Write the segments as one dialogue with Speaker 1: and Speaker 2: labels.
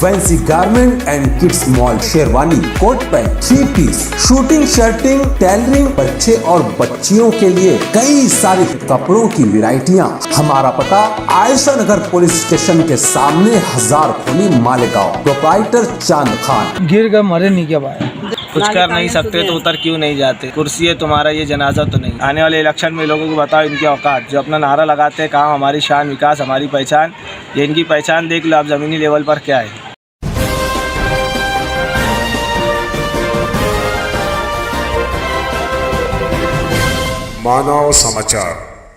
Speaker 1: Fancy garment and kids mall, sherwani, coat pant, 3 piece, suiting, shirting, tailoring, बच्चे और बच्चियों के लिए कई सारे कपड़ों की वैरायटियां। हमारा पता आयशा नगर पुलिस स्टेशन के सामने, हजार खोली, मालेगांव। प्रोप्राइटर चांद खान।
Speaker 2: गिर गए, मरे नहीं क्या भाई?
Speaker 3: कुछ कर नहीं सकते तो उतर क्यों नहीं जाते? कुर्सी है तुम्हारा, ये जनाजा तो नहीं। आने वाले इलेक्शन में लोगों को बताओ इनकी औकात। जो अपना नारा लगाते हैं काम हमारी शान, विकास हमारी पहचान, ये इनकी पहचान देख लो आप ज़मीनी लेवल पर क्या है।
Speaker 4: मानव समाचार,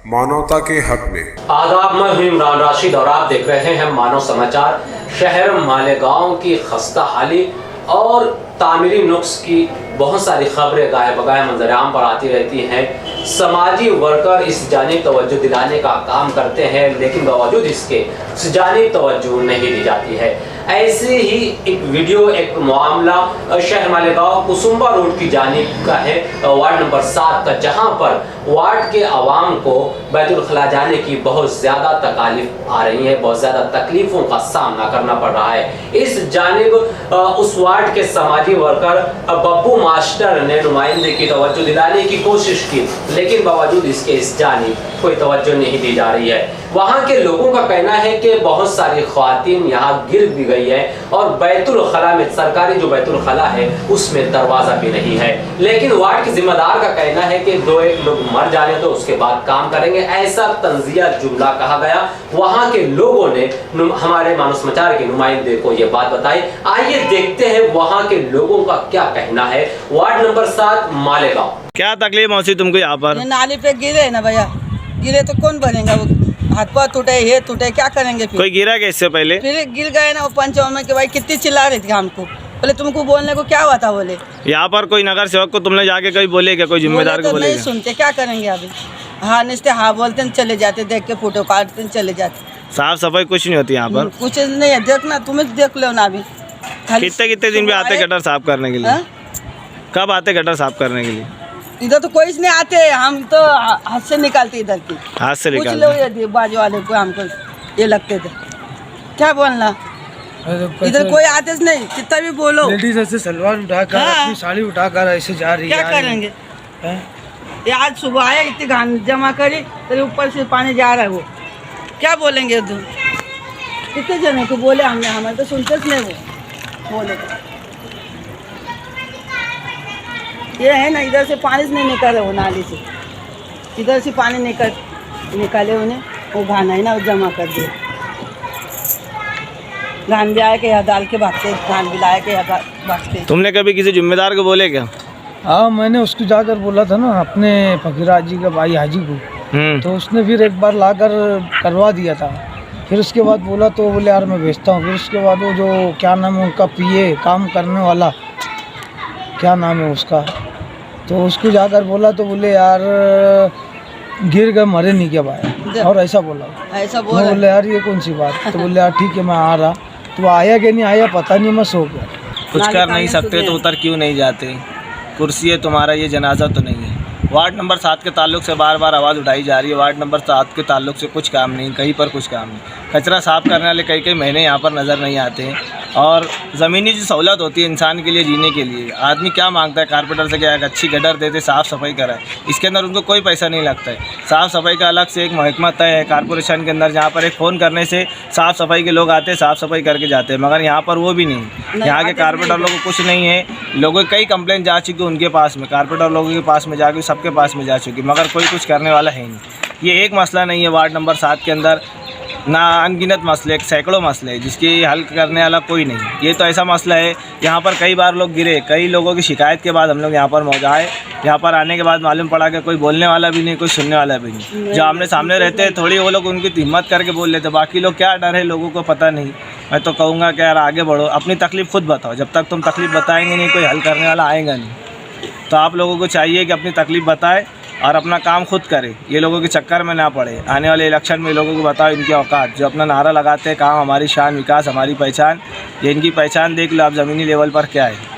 Speaker 4: मानवता के हक में।
Speaker 5: आदाब, मैं हूं इमरान राशिद और आप देख रहे हैं मानव समाचार। शहर मालेगांव की खस्ता हाली और तामीरी नुक्स की बहुत सारी खबरें गाहे बगाहे मंजराम पर आती रहती हैं। समाजी वर्कर इस जानिब तवज्जो दिलाने का काम करते हैं, लेकिन बावजूद इसके इस जानिब तवज्जो नहीं दी जाती है। ऐसे ही एक वीडियो, एक मामला शहर मालेगांव कुसुम्बा रोड की जानिब का है, वार्ड नंबर 7 का, जहां पर वार्ड के आवाम को बैतुल खला जाने की बहुत ज़्यादा तकालीफ आ रही है, बहुत ज़्यादा तकलीफ़ों का सामना करना पड़ रहा है। इस जानिब उस वार्ड के समाजी वर्कर बब्बू मास्टर ने नुमाइंदे की तवज्जो दिलाने की कोशिश की, लेकिन बावजूद इसके इस जानिब कोई तवज्जो नहीं दी जा रही है। वहाँ के लोगों का कहना है कि बहुत सारी ख्वातीन यहाँ गिर भी गई है और बैतुल खला में, सरकारी जो बैतुल खला है उसमें दरवाज़ा भी नहीं है। लेकिन वार्ड के जिम्मेदार का कहना है कि 2-1 लोग मर जाने तो उसके बाद काम करेंगे, ऐसा तंजिया जुमला कहा गया। वहाँ के लोगों ने हमारे मानव समाचार के नुमाइंदे को ये बात बताई। आइए देखते हैं वहाँ के लोगों का क्या कहना है। Ward number 7 Malegaon.
Speaker 3: क्या तकलीफ मौसी तुमको यहाँ पर?
Speaker 6: नाली पे गिरे ना भैया, गिरे तो कौन बनेगा? वो हाथ पाँव टूटे, ये टूटे, क्या करेंगे फिर?
Speaker 3: कोई गिरा क्या इससे पहले?
Speaker 6: फिर गिर गए ना वो पंचायत में कि भाई कितनी चिल्ला रही थी हमको, बोले तुमको बोलने को क्या हुआ था? बोले
Speaker 3: यहाँ पर कोई नगर सेवक को तुमने जाके कहीं बोले क्या? कोई जिम्मेदार को बोले?
Speaker 6: नहीं सुनते, क्या करेंगे अभी? हाँ निश्चय हाँ बोलते हैं, चले जाते, देख के फोटो काटते हैं, चले जाते।
Speaker 3: साफ सफाई कुछ नहीं होती यहाँ पर?
Speaker 6: कुछ नहीं है, देखना तुम्हें देख लो ना अभी।
Speaker 3: कितने दिन पे आते गटर साफ करने के लिए? कब आते गटर साफ करने के लिए?
Speaker 6: इधर तो कोई नहीं आते, हम तो हाथ से निकालते इधर की,
Speaker 3: हाथ से
Speaker 6: कुछ लोग बाजू वाले को हमको ये लगते थे। क्या बोलना, इधर कोई आते नहीं, कितना भी बोलो।
Speaker 2: लेडीज ऐसे सलवार उठाकर, अपनी साड़ी उठाकर ऐसे जा रही है,
Speaker 6: क्या करेंगे? ये आज सुबह आया, इतनी घान जमा करी, तो ऊपर से पानी जा रहा है, वो क्या बोलेंगे? उधर कितने जने को बोले हमने, हमें तो सुनते नहीं वो बोले। ये है ना, इधर से पानी नहीं निकले वो नाली से, इधर से पानी निकाले उन्हें, वो घान है ना वो जमा कर दिए। घान भी आए के यहाँ डाल के भागते, घान भी लाए के यहाँ भागते।
Speaker 3: तुमने कभी किसी जिम्मेदार को बोले क्या?
Speaker 2: हाँ, मैंने उसको जाकर बोला था ना अपने फकीर हाजी का भाई हाजी को, तो उसने फिर एक बार लाकर करवा दिया था। फिर उसके बाद बोला तो बोले यार मैं भेजता हूँ। फिर उसके बाद वो जो क्या नाम है उनका, पीए काम करने वाला, क्या नाम है उसका, तो उसको जाकर बोला तो बोले यार गिर गए, मरे नहीं क्या भाई? और ऐसा बोला। बोले यार ये कौन सी बात? तो बोले यार ठीक है मैं आ रहा। तो आया कि नहीं आया पता नहीं, मैं सो गया।
Speaker 3: कुछ कर नहीं सकते तो उतर क्यों नहीं जाते? कुर्सी है तुम्हारा, ये जनाजा तो नहीं है। वार्ड नंबर 7 के ताल्लुक से बार बार आवाज़ उठाई जा रही है। वार्ड नंबर 7 के ताल्लुक से कुछ काम नहीं, कहीं पर कुछ काम नहीं। कचरा साफ़ करने वाले कई महीने यहाँ पर नज़र नहीं आते हैं। और ज़मीनी जो सहूलत होती है इंसान के लिए, जीने के लिए, आदमी क्या मांगता है? कारपेंटर से क्या, एक अच्छी गटर देते, साफ़ सफाई कराए, इसके अंदर उनको कोई पैसा नहीं लगता है। साफ़ सफाई का अलग से एक महकमा तय है कारपोरेशन के अंदर, जहाँ पर एक फ़ोन करने से साफ़ सफाई के लोग आते हैं, साफ़ सफाई करके जाते हैं। मगर यहाँ पर वो भी नहीं, यहाँ के कारपेंटर लोगों को कुछ नहीं है। लोगों कई कंप्लेंट जा चुकी उनके पास में, कारपेंटर लोगों के पास में जाके, सबके पास में जा चुकी, मगर कोई कुछ करने वाला है नहीं। ये एक मसला नहीं है वार्ड नंबर 7 के अंदर, ना अनगिनत मसले, सैकड़ों मसले जिसकी हल करने वाला कोई नहीं। ये तो ऐसा मसला है, यहाँ पर कई बार लोग गिरे, कई लोगों की शिकायत के बाद हम लोग यहाँ पर मौजूद आए। यहाँ पर आने के बाद मालूम पड़ा कि कोई बोलने वाला भी नहीं, कोई सुनने वाला भी नहीं। जो आमने सामने रहते हैं थोड़ी वो लोग उनकी हिम्मत करके बोल लेते, बाकी लोग क्या डर है लोगों को पता नहीं। मैं तो कहूँगा कि यार आगे बढ़ो, अपनी तकलीफ़ खुद बताओ। जब तक तुम तकलीफ़ बताएंगे नहीं, कोई हल करने वाला आएगा नहीं। तो आप लोगों को चाहिए कि अपनी तकलीफ़ बताएं और अपना काम खुद करे, ये लोगों के चक्कर में ना पड़े। आने वाले इलेक्शन में लोगों को बताओ इनकी औकात। जो अपना नारा लगाते हैं काम हमारी शान, विकास हमारी पहचान, ये इनकी पहचान देख लो आप ज़मीनी लेवल पर क्या है।